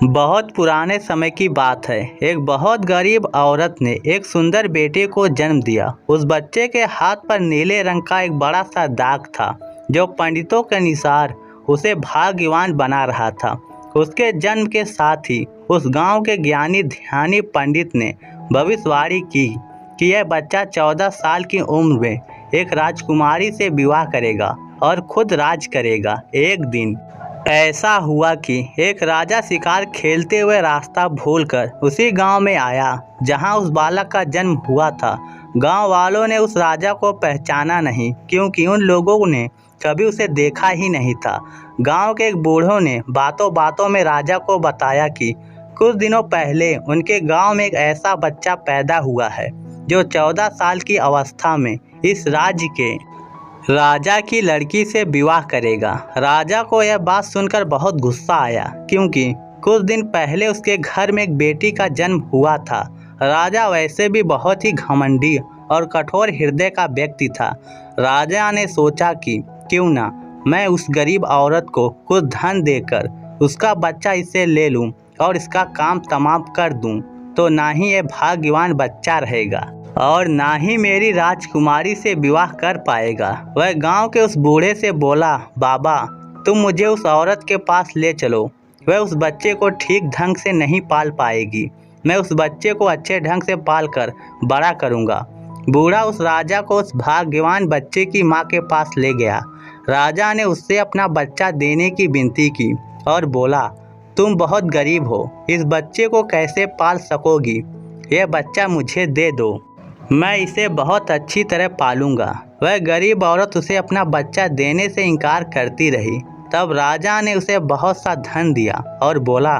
बहुत पुराने समय की बात है। एक बहुत गरीब औरत ने एक सुंदर बेटे को जन्म दिया। उस बच्चे के हाथ पर नीले रंग का एक बड़ा सा दाग था, जो पंडितों के अनुसार उसे भाग्यवान बना रहा था। उसके जन्म के साथ ही उस गांव के ज्ञानी ध्यानी पंडित ने भविष्यवाणी की कि यह बच्चा 14 साल की उम्र में एक राजकुमारी से विवाह करेगा और खुद राज करेगा। एक दिन ऐसा हुआ कि एक राजा शिकार खेलते हुए रास्ता भूलकर उसी गांव में आया जहां उस बालक का जन्म हुआ था। गांव वालों ने उस राजा को पहचाना नहीं, क्योंकि उन लोगों ने कभी उसे देखा ही नहीं था। गांव के एक बूढ़ों ने बातों बातों में राजा को बताया कि कुछ दिनों पहले उनके गांव में एक ऐसा बच्चा पैदा हुआ है जो 14 साल की अवस्था में इस राज्य के राजा की लड़की से विवाह करेगा। राजा को यह बात सुनकर बहुत गुस्सा आया, क्योंकि कुछ दिन पहले उसके घर में एक बेटी का जन्म हुआ था। राजा वैसे भी बहुत ही घमंडी और कठोर हृदय का व्यक्ति था। राजा ने सोचा कि क्यों ना मैं उस गरीब औरत को कुछ धन देकर उसका बच्चा इससे ले लूं और इसका काम तमाम कर दूं, तो ना ही ये भाग्यवान बच्चा रहेगा और ना ही मेरी राजकुमारी से विवाह कर पाएगा। वह गांव के उस बूढ़े से बोला, बाबा तुम मुझे उस औरत के पास ले चलो। वह उस बच्चे को ठीक ढंग से नहीं पाल पाएगी। मैं उस बच्चे को अच्छे ढंग से पाल कर बड़ा करूंगा। बूढ़ा उस राजा को उस भाग्यवान बच्चे की माँ के पास ले गया। राजा ने उससे अपना बच्चा देने की विनती की और बोला, तुम बहुत गरीब हो, इस बच्चे को कैसे पाल सकोगी? यह बच्चा मुझे दे दो, मैं इसे बहुत अच्छी तरह पालूंगा। वह गरीब औरत उसे अपना बच्चा देने से इनकार करती रही। तब राजा ने उसे बहुत सा धन दिया और बोला,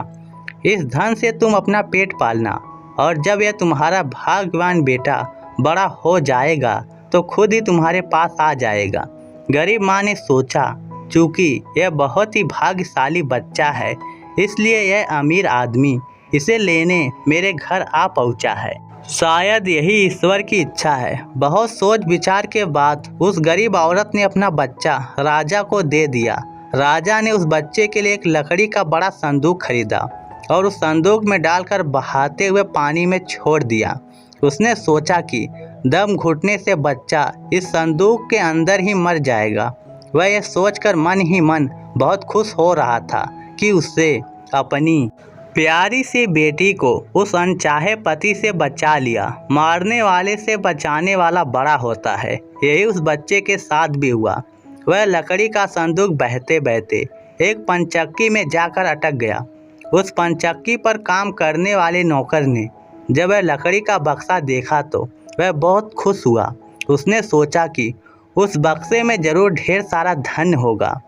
इस धन से तुम अपना पेट पालना, और जब यह तुम्हारा भाग्यवान बेटा बड़ा हो जाएगा तो खुद ही तुम्हारे पास आ जाएगा। गरीब माँ ने सोचा, चूँकि यह बहुत ही भाग्यशाली बच्चा है, इसलिए यह अमीर आदमी इसे लेने मेरे घर आ पहुँचा है। शायद यही ईश्वर की इच्छा है। बहुत सोच विचार के बाद उस गरीब औरत ने अपना बच्चा राजा को दे दिया। राजा ने उस बच्चे के लिए एक लकड़ी का बड़ा संदूक खरीदा और उस संदूक में डालकर बहाते हुए पानी में छोड़ दिया। उसने सोचा कि दम घुटने से बच्चा इस संदूक के अंदर ही मर जाएगा। वह यह सोचकर मन ही मन बहुत खुश हो रहा था कि उससे अपनी प्यारी सी बेटी को उस अनचाहे पति से बचा लिया। मारने वाले से बचाने वाला बड़ा होता है। यही उस बच्चे के साथ भी हुआ। वह लकड़ी का संदूक बहते बहते एक पंचक्की में जाकर अटक गया। उस पंचक्की पर काम करने वाले नौकर ने जब वह लकड़ी का बक्सा देखा तो वह बहुत खुश हुआ। उसने सोचा कि उस बक्से में जरूर ढेर सारा धन होगा।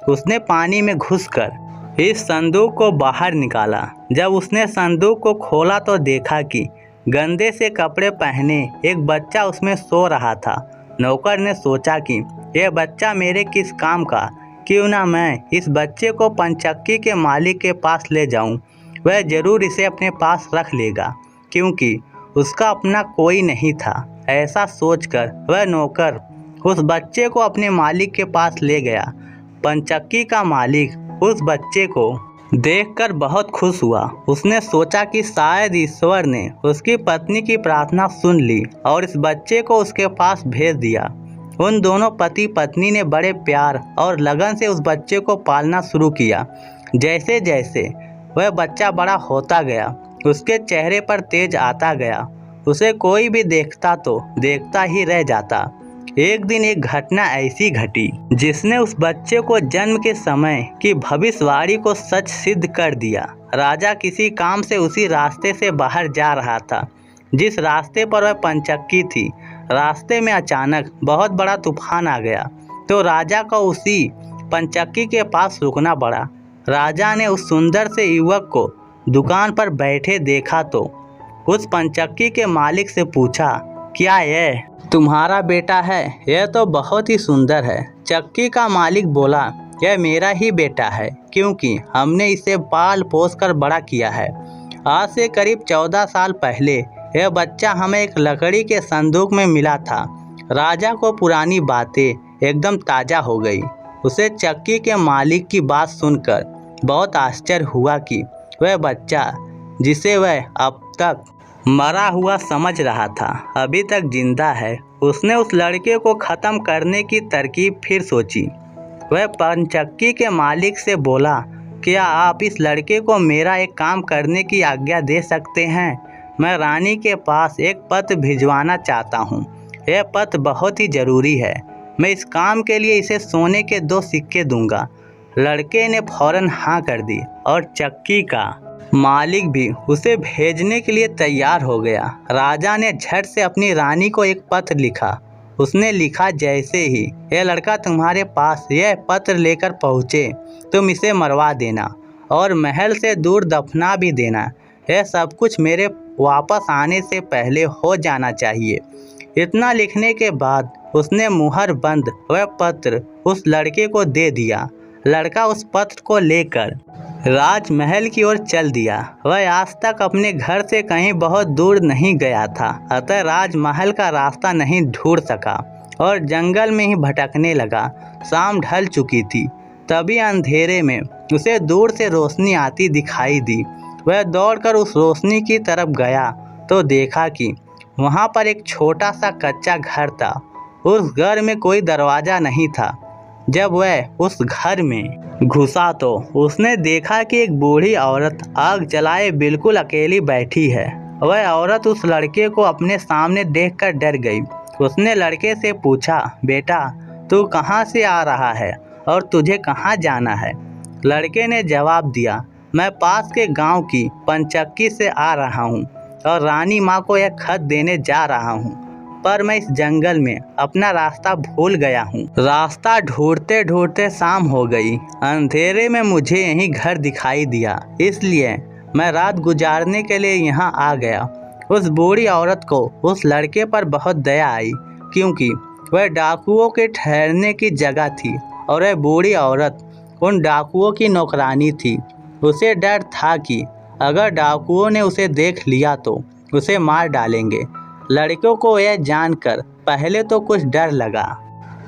उसने पानी में घुसकर इस संदूक को बाहर निकाला। जब उसने संदूक को खोला तो देखा कि गंदे से कपड़े पहने एक बच्चा उसमें सो रहा था। नौकर ने सोचा कि यह बच्चा मेरे किस काम का, क्यों ना मैं इस बच्चे को पंचक्की के मालिक के पास ले जाऊं। वह जरूर इसे अपने पास रख लेगा, क्योंकि उसका अपना कोई नहीं था। ऐसा सोचकर वह नौकर उस बच्चे को अपने मालिक के पास ले गया। पंचक्की का मालिक उस बच्चे को देखकर बहुत खुश हुआ। उसने सोचा कि शायद ईश्वर ने उसकी पत्नी की प्रार्थना सुन ली और इस बच्चे को उसके पास भेज दिया। उन दोनों पति पत्नी ने बड़े प्यार और लगन से उस बच्चे को पालना शुरू किया। जैसे जैसे वह बच्चा बड़ा होता गया, उसके चेहरे पर तेज आता गया। उसे कोई भी देखता तो देखता ही रह जाता। एक दिन एक घटना ऐसी घटी जिसने उस बच्चे को जन्म के समय की भविष्यवाणी को सच सिद्ध कर दिया। राजा किसी काम से उसी रास्ते से बाहर जा रहा था जिस रास्ते पर वह पंचक्की थी। रास्ते में अचानक बहुत बड़ा तूफान आ गया, तो राजा को उसी पंचक्की के पास रुकना पड़ा। राजा ने उस सुंदर से युवक को दुकान पर बैठे देखा तो उस पंचक्की के मालिक से पूछा, क्या यह तुम्हारा बेटा है? यह तो बहुत ही सुंदर है। चक्की का मालिक बोला, यह मेरा ही बेटा है, क्योंकि हमने इसे पाल पोस कर बड़ा किया है। आज से करीब 14 साल पहले यह बच्चा हमें एक लकड़ी के संदूक में मिला था। राजा को पुरानी बातें एकदम ताज़ा हो गई। उसे चक्की के मालिक की बात सुनकर बहुत आश्चर्य हुआ कि वह बच्चा जिसे वह अब तक मरा हुआ समझ रहा था अभी तक जिंदा है। उसने उस लड़के को ख़त्म करने की तरकीब फिर सोची। वह पनचक्की के मालिक से बोला, क्या आप इस लड़के को मेरा एक काम करने की आज्ञा दे सकते हैं? मैं रानी के पास एक पत्र भिजवाना चाहता हूँ। यह पत्र बहुत ही ज़रूरी है। मैं इस काम के लिए इसे सोने के 2 सिक्के दूंगा। लड़के ने फौरन हाँ कर दी और चक्की का मालिक भी उसे भेजने के लिए तैयार हो गया। राजा ने झट से अपनी रानी को एक पत्र लिखा। उसने लिखा, जैसे ही यह लड़का तुम्हारे पास यह पत्र लेकर पहुँचे तुम इसे मरवा देना और महल से दूर दफना भी देना। यह सब कुछ मेरे वापस आने से पहले हो जाना चाहिए। इतना लिखने के बाद उसने मुहर बंद वह पत्र उस लड़के को दे दिया। लड़का उस पत्र को लेकर राजमहल की ओर चल दिया। वह आज तक अपने घर से कहीं बहुत दूर नहीं गया था, अतः राजमहल का रास्ता नहीं ढूंढ सका और जंगल में ही भटकने लगा। शाम ढल चुकी थी। तभी अंधेरे में उसे दूर से रोशनी आती दिखाई दी। वह दौड़कर उस रोशनी की तरफ गया तो देखा कि वहाँ पर एक छोटा सा कच्चा घर था। उस घर में कोई दरवाज़ा नहीं था। जब वह उस घर में घुसा तो उसने देखा कि एक बूढ़ी औरत आग जलाए बिल्कुल अकेली बैठी है। वह औरत उस लड़के को अपने सामने देखकर डर गई। उसने लड़के से पूछा, बेटा तू कहाँ से आ रहा है और तुझे कहाँ जाना है? लड़के ने जवाब दिया, मैं पास के गांव की पनचक्की से आ रहा हूँ और रानी माँ को यह खत देने जा रहा हूँ, पर मैं इस जंगल में अपना रास्ता भूल गया हूँ। रास्ता ढूंढते ढूंढते शाम हो गई। अंधेरे में मुझे यही घर दिखाई दिया, इसलिए मैं रात गुजारने के लिए यहाँ आ गया। उस बूढ़ी औरत को उस लड़के पर बहुत दया आई, क्योंकि वह डाकुओं के ठहरने की जगह थी और वह बूढ़ी औरत उन डाकुओं की नौकरानी थी। उसे डर था कि अगर डाकुओं ने उसे देख लिया तो उसे मार डालेंगे। लड़कों को यह जानकर पहले तो कुछ डर लगा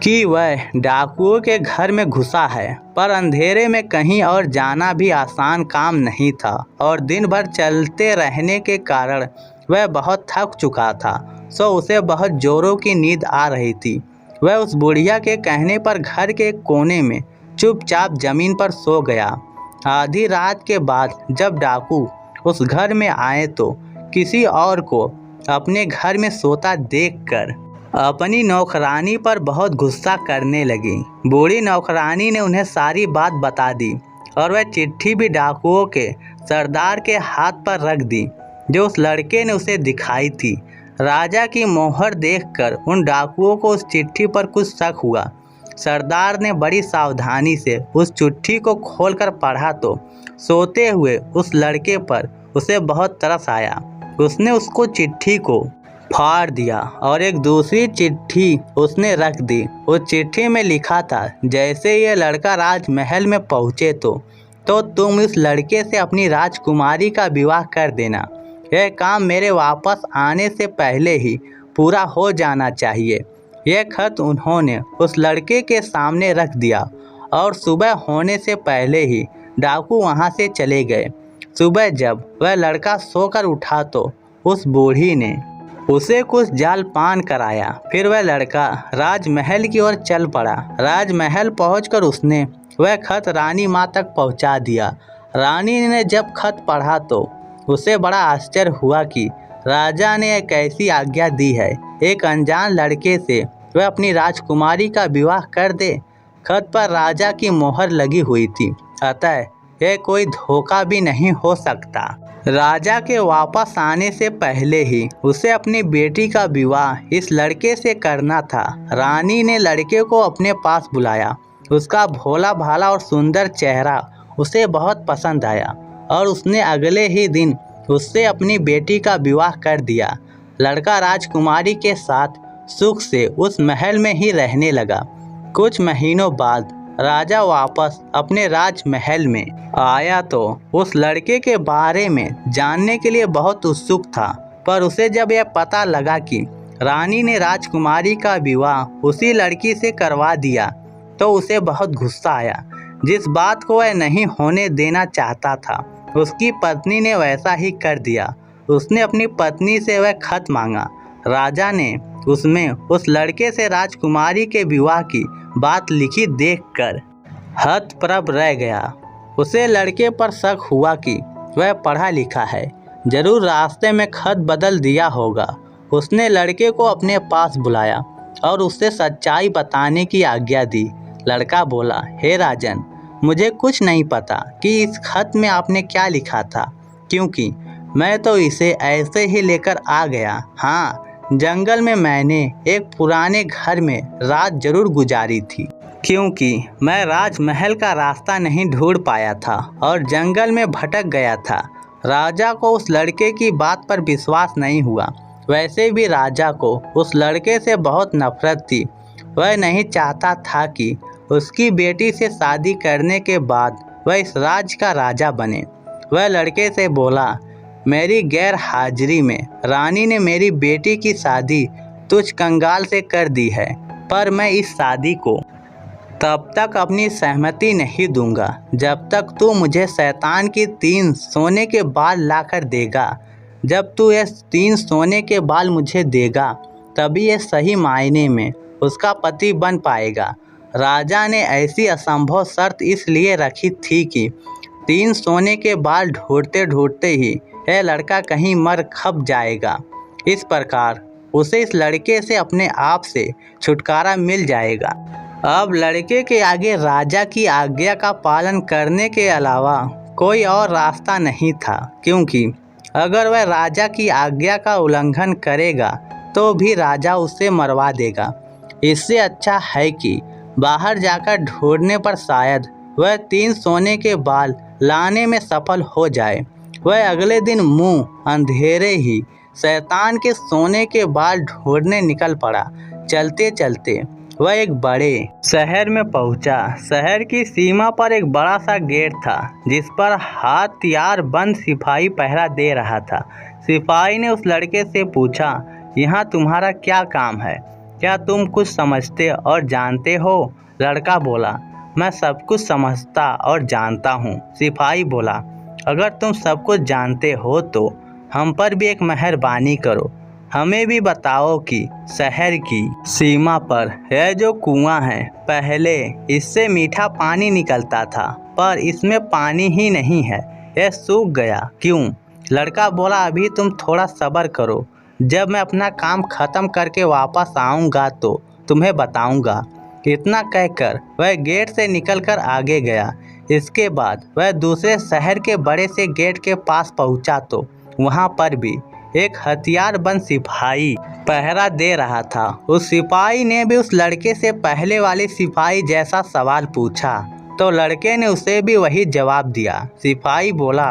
कि वह डाकुओं के घर में घुसा है, पर अंधेरे में कहीं और जाना भी आसान काम नहीं था और दिन भर चलते रहने के कारण वह बहुत थक चुका था, सो उसे बहुत जोरों की नींद आ रही थी। वह उस बुढ़िया के कहने पर घर के कोने में चुपचाप जमीन पर सो गया। आधी रात के बाद जब डाकू उस घर में आए तो किसी और को अपने घर में सोता देखकर अपनी नौकरानी पर बहुत गुस्सा करने लगी। बूढ़ी नौकरानी ने उन्हें सारी बात बता दी और वह चिट्ठी भी डाकुओं के सरदार के हाथ पर रख दी जो उस लड़के ने उसे दिखाई थी। राजा की मोहर देखकर उन डाकुओं को उस चिट्ठी पर कुछ शक हुआ। सरदार ने बड़ी सावधानी से उस चिट्ठी को खोलकर पढ़ा तो सोते हुए उस लड़के पर उसे बहुत तरस आया। उसने उसको चिट्ठी को फाड़ दिया और एक दूसरी चिट्ठी उसने रख दी। उस चिट्ठी में लिखा था, जैसे ये लड़का राजमहल में पहुँचे तो तुम इस लड़के से अपनी राजकुमारी का विवाह कर देना। यह काम मेरे वापस आने से पहले ही पूरा हो जाना चाहिए। यह खत उन्होंने उस लड़के के सामने रख दिया और सुबह होने से पहले ही डाकू वहां से चले गए। सुबह जब वह लड़का सोकर उठा तो उस बूढ़ी ने उसे कुछ जलपान कराया। फिर वह लड़का राजमहल की ओर चल पड़ा। राजमहल पहुंचकर उसने वह खत रानी माँ तक पहुंचा दिया। रानी ने जब खत पढ़ा तो उसे बड़ा आश्चर्य हुआ कि राजा ने एक ऐसी आज्ञा दी है, एक अनजान लड़के से वह अपनी राजकुमारी का विवाह कर दे। खत पर राजा की मोहर लगी हुई थी, अतः यह कोई धोखा भी नहीं हो सकता। राजा के वापस आने से पहले ही उसे अपनी बेटी का विवाह इस लड़के से करना था। रानी ने लड़के को अपने पास बुलाया। उसका भोला भाला और सुंदर चेहरा उसे बहुत पसंद आया और उसने अगले ही दिन उससे अपनी बेटी का विवाह कर दिया। लड़का राजकुमारी के साथ सुख से उस महल में ही रहने लगा। कुछ महीनों बाद राजा वापस अपने राजमहल में आया तो उस लड़के के बारे में जानने के लिए बहुत उत्सुक था, पर उसे जब यह पता लगा कि रानी ने राजकुमारी का विवाह उसी लड़की से करवा दिया तो उसे बहुत गुस्सा आया। जिस बात को वह नहीं होने देना चाहता था उसकी पत्नी ने वैसा ही कर दिया। उसने अपनी पत्नी से वह खत मांगा। राजा ने उसमें उस लड़के से राजकुमारी के विवाह की बात लिखी देखकर हतप्रभ रह गया। उसे लड़के पर शक हुआ कि वह पढ़ा लिखा है, जरूर रास्ते में खत बदल दिया होगा। उसने लड़के को अपने पास बुलाया और उससे सच्चाई बताने की आज्ञा दी। लड़का बोला, हे राजन, मुझे कुछ नहीं पता कि इस खत में आपने क्या लिखा था, क्योंकि मैं तो इसे ऐसे ही लेकर आ गया। हाँ, जंगल में मैंने एक पुराने घर में रात जरूर गुजारी थी, क्योंकि मैं राजमहल का रास्ता नहीं ढूंढ पाया था और जंगल में भटक गया था। राजा को उस लड़के की बात पर विश्वास नहीं हुआ। वैसे भी राजा को उस लड़के से बहुत नफरत थी। वह नहीं चाहता था कि उसकी बेटी से शादी करने के बाद वह इस राज्य का राजा बने। वह लड़के से बोला, मेरी गैर हाजिरी में रानी ने मेरी बेटी की शादी तुझ कंगाल से कर दी है, पर मैं इस शादी को तब तक अपनी सहमति नहीं दूंगा जब तक तू मुझे शैतान की 3 सोने के बाल लाकर देगा। जब तू ये 3 सोने के बाल मुझे देगा, तभी ये सही मायने में उसका पति बन पाएगा। राजा ने ऐसी असंभव शर्त इसलिए रखी थी कि 3 सोने के बाल ढूंढते ढूंढते ही यह लड़का कहीं मर खप जाएगा। इस प्रकार उसे इस लड़के से अपने आप से छुटकारा मिल जाएगा। अब लड़के के आगे राजा की आज्ञा का पालन करने के अलावा कोई और रास्ता नहीं था, क्योंकि अगर वह राजा की आज्ञा का उल्लंघन करेगा तो भी राजा उसे मरवा देगा। इससे अच्छा है कि बाहर जाकर ढूंढने पर शायद वह 3 सोने के बाल लाने में सफल हो जाए। वह अगले दिन मुंह अंधेरे ही शैतान के सोने के बाल ढूंढने निकल पड़ा। चलते चलते वह एक बड़े शहर में पहुंचा। शहर की सीमा पर एक बड़ा सा गेट था, जिस पर हथियार बंद सिपाही पहरा दे रहा था। सिपाही ने उस लड़के से पूछा, यहाँ तुम्हारा क्या काम है? क्या तुम कुछ समझते और जानते हो? लड़का बोला, मैं सब कुछ समझता और जानता हूँ। सिपाही बोला, अगर तुम सब कुछ जानते हो तो हम पर भी एक मेहरबानी करो। हमें भी बताओ कि शहर की सीमा पर यह जो कुआं है, पहले इससे मीठा पानी निकलता था, पर इसमें पानी ही नहीं है, यह सूख गया, क्यों? लड़का बोला, अभी तुम थोड़ा सब्र करो, जब मैं अपना काम खत्म करके वापस आऊँगा तो तुम्हें बताऊँगा। इतना कहकर वह गेट से निकलकर आगे गया। इसके बाद वह दूसरे शहर के बड़े से गेट के पास पहुँचा तो वहाँ पर भी एक हथियारबंद सिपाही पहरा दे रहा था। उस सिपाही ने भी उस लड़के से पहले वाले सिपाही जैसा सवाल पूछा, तो लड़के ने उसे भी वही जवाब दिया। सिपाही बोला,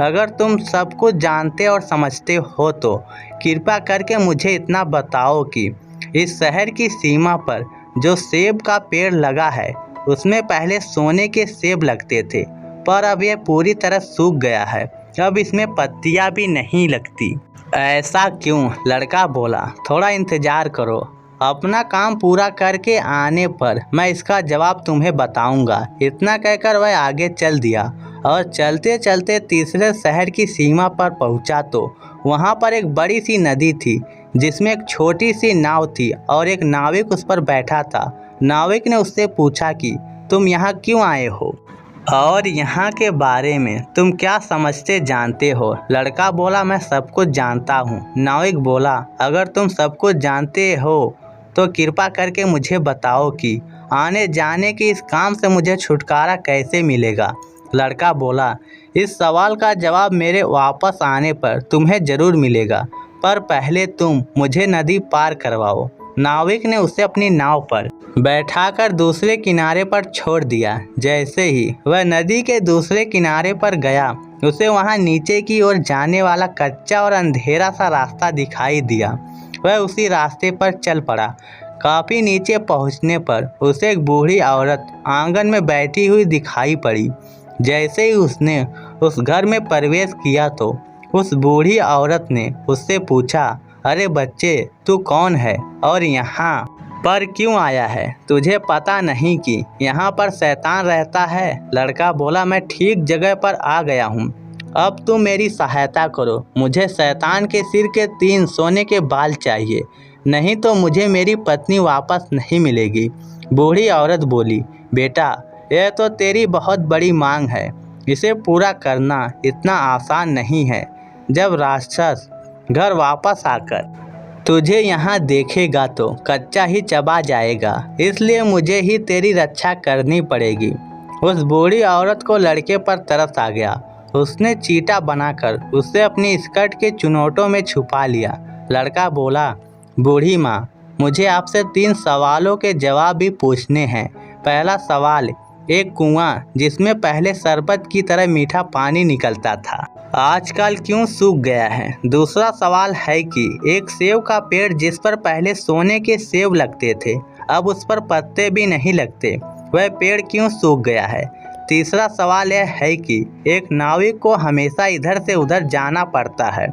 अगर तुम सब कुछ जानते और समझते हो तो कृपा करके मुझे इतना बताओ कि इस शहर की सीमा पर जो सेब का पेड़ लगा है, उसमें पहले सोने के सेब लगते थे, पर अब यह पूरी तरह सूख गया है। अब इसमें पत्तियां भी नहीं लगती। ऐसा क्यों? लड़का बोला, थोड़ा इंतजार करो, अपना काम पूरा करके आने पर मैं इसका जवाब तुम्हें बताऊंगा। इतना कहकर वह आगे चल दिया और चलते चलते तीसरे शहर की सीमा पर पहुंचा तो वहां पर एक बड़ी सी नदी थी, जिसमें एक छोटी सी नाव थी और एक नाविक उस पर बैठा था। नाविक ने उससे पूछा कि तुम यहाँ क्यों आए हो और यहाँ के बारे में तुम क्या समझते जानते हो? लड़का बोला, मैं सब कुछ जानता हूँ। नाविक बोला, अगर तुम सब कुछ जानते हो तो कृपा करके मुझे बताओ कि आने जाने के इस काम से मुझे छुटकारा कैसे मिलेगा? लड़का बोला, इस सवाल का जवाब मेरे वापस आने पर तुम्हें ज़रूर मिलेगा, पर पहले तुम मुझे नदी पार करवाओ। नाविक ने उसे अपनी नाव पर बैठाकर दूसरे किनारे पर छोड़ दिया। जैसे ही वह नदी के दूसरे किनारे पर गया, उसे वहां नीचे की ओर जाने वाला कच्चा और अंधेरा सा रास्ता दिखाई दिया। वह उसी रास्ते पर चल पड़ा। काफ़ी नीचे पहुंचने पर उसे एक बूढ़ी औरत आंगन में बैठी हुई दिखाई पड़ी। जैसे ही उसने उस घर में प्रवेश किया तो उस बूढ़ी औरत ने उससे पूछा, अरे बच्चे, तू कौन है और यहाँ पर क्यों आया है? तुझे पता नहीं कि यहाँ पर शैतान रहता है? लड़का बोला, मैं ठीक जगह पर आ गया हूँ। अब तुम मेरी सहायता करो, मुझे शैतान के सिर के 3 सोने के बाल चाहिए, नहीं तो मुझे मेरी पत्नी वापस नहीं मिलेगी। बूढ़ी औरत बोली, बेटा यह तो तेरी बहुत बड़ी मांग है, इसे पूरा करना इतना आसान नहीं है। जब राक्षस घर वापस आकर तुझे यहाँ देखेगा तो कच्चा ही चबा जाएगा, इसलिए मुझे ही तेरी रक्षा करनी पड़ेगी। उस बूढ़ी औरत को लड़के पर तरस आ गया। उसने चीटा बनाकर उसे अपनी स्कर्ट के चुनौटों में छुपा लिया। लड़का बोला, बूढ़ी माँ, मुझे आपसे 3 सवालों के जवाब भी पूछने हैं। पहला सवाल, एक कुआं जिसमें पहले शरबत की तरह मीठा पानी निकलता था, आजकल क्यों सूख गया है? दूसरा सवाल है कि एक सेब का पेड़ जिस पर पहले सोने के सेब लगते थे, अब उस पर पत्ते भी नहीं लगते, वह पेड़ क्यों सूख गया है? तीसरा सवाल यह है कि एक नाविक को हमेशा इधर से उधर जाना पड़ता है,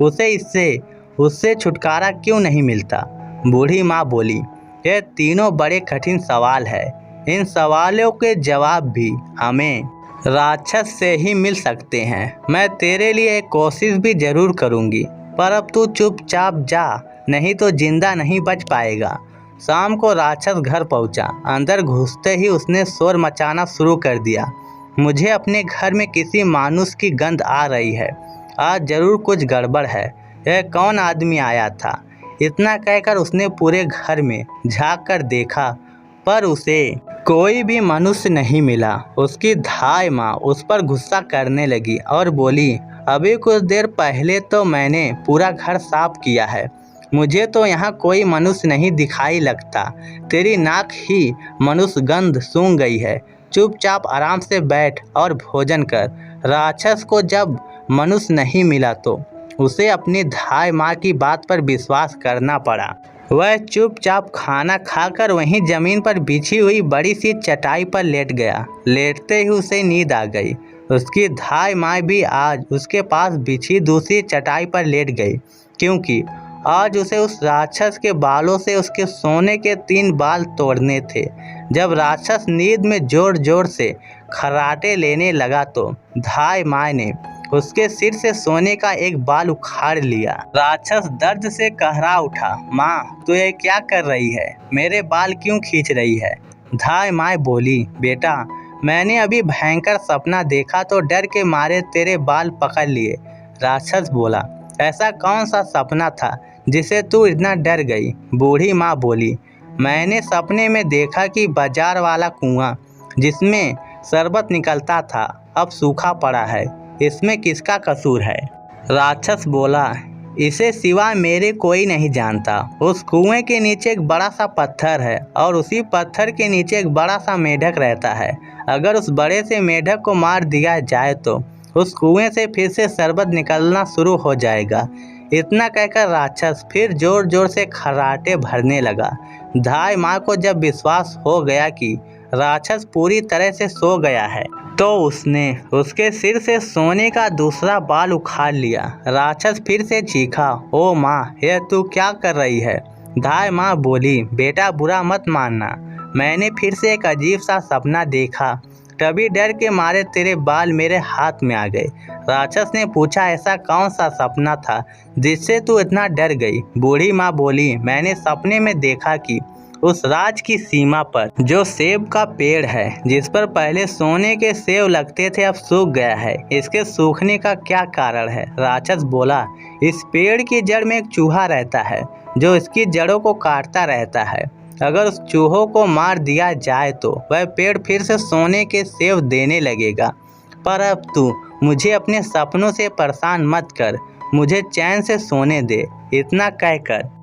उसे उससे छुटकारा क्यों नहीं मिलता? बूढ़ी माँ बोली, ये तीनों बड़े कठिन सवाल है। इन सवालों के जवाब भी हमें राक्षस से ही मिल सकते हैं। मैं तेरे लिए एक कोशिश भी जरूर करूँगी, पर अब तू चुपचाप जा, नहीं तो जिंदा नहीं बच पाएगा। शाम को राक्षस घर पहुंचा। अंदर घुसते ही उसने शोर मचाना शुरू कर दिया। मुझे अपने घर में किसी मानुष की गंध आ रही है, आज जरूर कुछ गड़बड़ है। यह कौन आदमी आया था? इतना कहकर उसने पूरे घर में झांक कर देखा, पर उसे कोई भी मनुष्य नहीं मिला। उसकी धाई माँ उस पर गुस्सा करने लगी और बोली, अभी कुछ देर पहले तो मैंने पूरा घर साफ किया है, मुझे तो यहाँ कोई मनुष्य नहीं दिखाई लगता। तेरी नाक ही मनुष्य गंध सूंघ गई है। चुपचाप आराम से बैठ और भोजन कर। राक्षस को जब मनुष्य नहीं मिला तो उसे अपनी धाई माँ की बात पर विश्वास करना पड़ा। वह चुपचाप खाना खाकर वहीं जमीन पर बिछी हुई बड़ी सी चटाई पर लेट गया। लेटते ही उसे नींद आ गई। उसकी धाई माँ भी आज उसके पास बिछी दूसरी चटाई पर लेट गई, क्योंकि आज उसे उस राक्षस के बालों से उसके सोने के 3 बाल तोड़ने थे। जब राक्षस नींद में जोर जोर से खर्राटे लेने लगा तो धाई माँ ने उसके सिर से सोने का एक बाल उखाड़ लिया। राक्षस दर्द से कहरा उठा, माँ तू ये क्या कर रही है? मेरे बाल क्यों खींच रही है? धाई माँ बोली, बेटा मैंने अभी भयंकर सपना देखा तो डर के मारे तेरे बाल पकड़ लिए। राक्षस बोला, ऐसा कौन सा सपना था जिसे तू इतना डर गई? बूढ़ी माँ बोली, मैंने सपने में देखा कि बाजार वाला कुआं जिसमें शरबत निकलता था अब सूखा पड़ा है, इसमें किसका कसूर है? राक्षस बोला, इसे सिवा मेरे कोई नहीं जानता। उस कुएं के नीचे एक बड़ा सा पत्थर है और उसी पत्थर के नीचे एक बड़ा सा मेढक रहता है। अगर उस बड़े से मेढक को मार दिया जाए तो उस कुएं से फिर से शरबत निकलना शुरू हो जाएगा। इतना कहकर राक्षस फिर जोर जोर से खर्राटे भरने लगा। धाई माँ को जब विश्वास हो गया कि राक्षस पूरी तरह से सो गया है तो उसने उसके सिर से सोने का दूसरा बाल उखाड़ लिया। राक्षस फिर से चीखा, ओ माँ ये तू क्या कर रही है? धाई माँ बोली, बेटा बुरा मत मानना, मैंने फिर से एक अजीब सा सपना देखा, तभी डर के मारे तेरे बाल मेरे हाथ में आ गए। राक्षस ने पूछा, ऐसा कौन सा सपना था जिससे तू इतना डर गई? बूढ़ी माँ बोली, मैंने सपने में देखा कि उस राज की सीमा पर जो सेब का पेड़ है जिस पर पहले सोने के सेब लगते थे अब सूख गया है, इसके सूखने का क्या कारण है? राक्षस बोला, इस पेड़ की जड़ में एक चूहा रहता है जो इसकी जड़ों को काटता रहता है। अगर उस चूहों को मार दिया जाए तो वह पेड़ फिर से सोने के सेब देने लगेगा। पर अब तू मुझे अपने सपनों से परेशान मत कर, मुझे चैन से सोने दे। इतना कहकर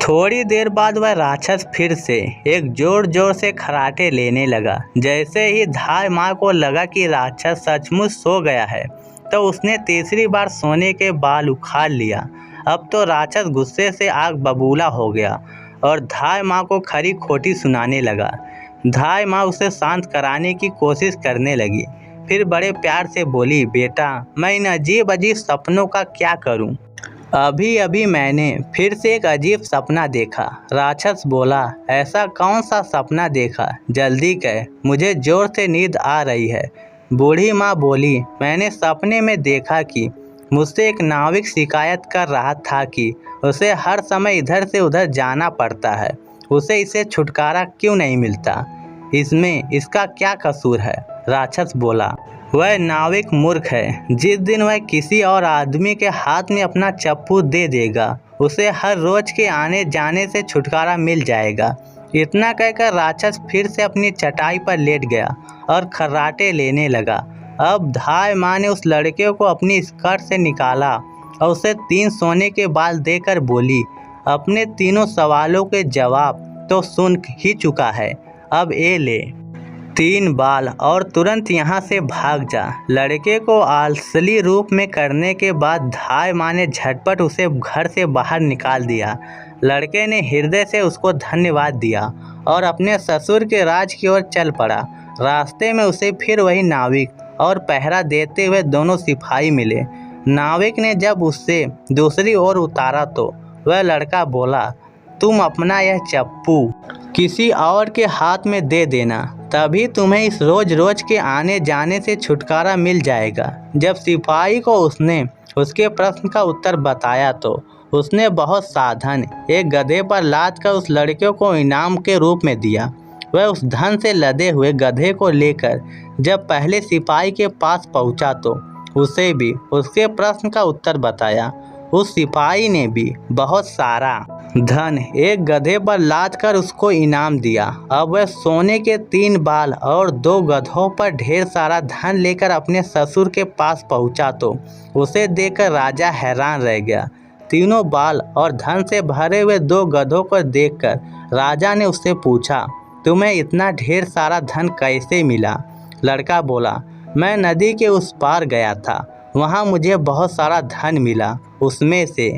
थोड़ी देर बाद वह राक्षस फिर से एक जोर जोर से खर्राटे लेने लगा। जैसे ही धाई माँ को लगा कि राक्षस सचमुच सो गया है तो उसने तीसरी बार सोने के बाल उखाड़ लिया। अब तो राक्षस गुस्से से आग बबूला हो गया और धाई माँ को खरी खोटी सुनाने लगा। धाई माँ उसे शांत कराने की कोशिश करने लगी, फिर बड़े प्यार से बोली, बेटा मैं इन अजीब अजीब सपनों का क्या करूं? अभी अभी मैंने फिर से एक अजीब सपना देखा। राक्षस बोला, ऐसा कौन सा सपना देखा? जल्दी कह, मुझे जोर से नींद आ रही है। बूढ़ी माँ बोली, मैंने सपने में देखा कि मुझसे एक नाविक शिकायत कर रहा था कि उसे हर समय इधर से उधर जाना पड़ता है। उसे इससे छुटकारा क्यों नहीं मिलता? इसमें इसका क्या कसूर है? राक्षस बोला, वह नाविक मूर्ख है। जिस दिन वह किसी और आदमी के हाथ में अपना चप्पू दे देगा, उसे हर रोज के आने जाने से छुटकारा मिल जाएगा। इतना कहकर राक्षस फिर से अपनी चटाई पर लेट गया और खर्राटे लेने लगा। अब धाय माँ ने उस लड़के को अपनी स्कर्ट से निकाला और उसे 3 सोने के बाल देकर बोली, अपने तीनों सवालों के जवाब तो सुन ही चुका है, अब ये ले 3 बाल और तुरंत यहाँ से भाग जा। लड़के को आलसी रूप में करने के बाद धाय माँ ने झटपट उसे घर से बाहर निकाल दिया। लड़के ने हृदय से उसको धन्यवाद दिया और अपने ससुर के राज की ओर चल पड़ा। रास्ते में उसे फिर वही नाविक और पहरा देते हुए दोनों सिपाही मिले। नाविक ने जब उससे दूसरी ओर उतारा तो वह लड़का बोला, तुम अपना यह चप्पू किसी और के हाथ में दे देना, तभी तुम्हें इस रोज रोज के आने जाने से छुटकारा मिल जाएगा। जब सिपाही को उसने उसके प्रश्न का उत्तर बताया तो उसने बहुत सावधान एक गधे पर लाद कर उस लड़के को इनाम के रूप में दिया। वह उस धन से लदे हुए गधे को लेकर जब पहले सिपाही के पास पहुंचा तो उसे भी उसके प्रश्न का उत्तर बताया। उस सिपाही ने भी बहुत सारा धन एक गधे पर लाद कर उसको इनाम दिया। अब वह सोने के 3 बाल और 2 गधों पर ढेर सारा धन लेकर अपने ससुर के पास पहुंचा तो उसे देखकर राजा हैरान रह गया। तीनों बाल और धन से भरे हुए 2 गधों को देखकर राजा ने उससे पूछा, तुम्हें इतना ढेर सारा धन कैसे मिला? लड़का बोला, मैं नदी के उस पार गया था, वहाँ मुझे बहुत सारा धन मिला, उसमें से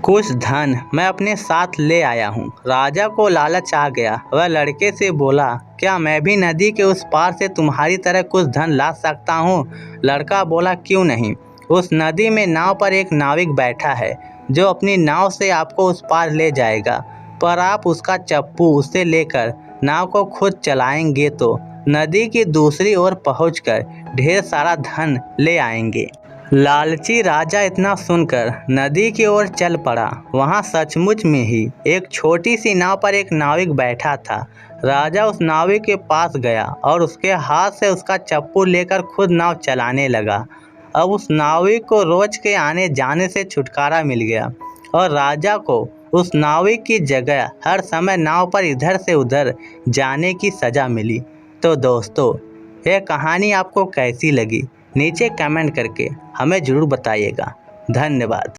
कुछ धन मैं अपने साथ ले आया हूँ। राजा को लालच आ गया। वह लड़के से बोला, क्या मैं भी नदी के उस पार से तुम्हारी तरह कुछ धन ला सकता हूँ? लड़का बोला, क्यों नहीं। उस नदी में नाव पर एक नाविक बैठा है जो अपनी नाव से आपको उस पार ले जाएगा, पर आप उसका चप्पू उससे लेकर नाव को खुद चलाएंगे तो नदी की दूसरी ओर पहुंचकर ढेर सारा धन ले आएंगे। लालची राजा इतना सुनकर नदी की ओर चल पड़ा। वहां सचमुच में ही एक छोटी सी नाव पर एक नाविक बैठा था। राजा उस नाविक के पास गया और उसके हाथ से उसका चप्पू लेकर खुद नाव चलाने लगा। अब उस नाविक को रोज के आने जाने से छुटकारा मिल गया और राजा को उस नाविक की जगह हर समय नाव पर इधर से उधर जाने की सज़ा मिली। तो दोस्तों, यह कहानी आपको कैसी लगी नीचे कमेंट करके हमें ज़रूर बताइएगा। धन्यवाद।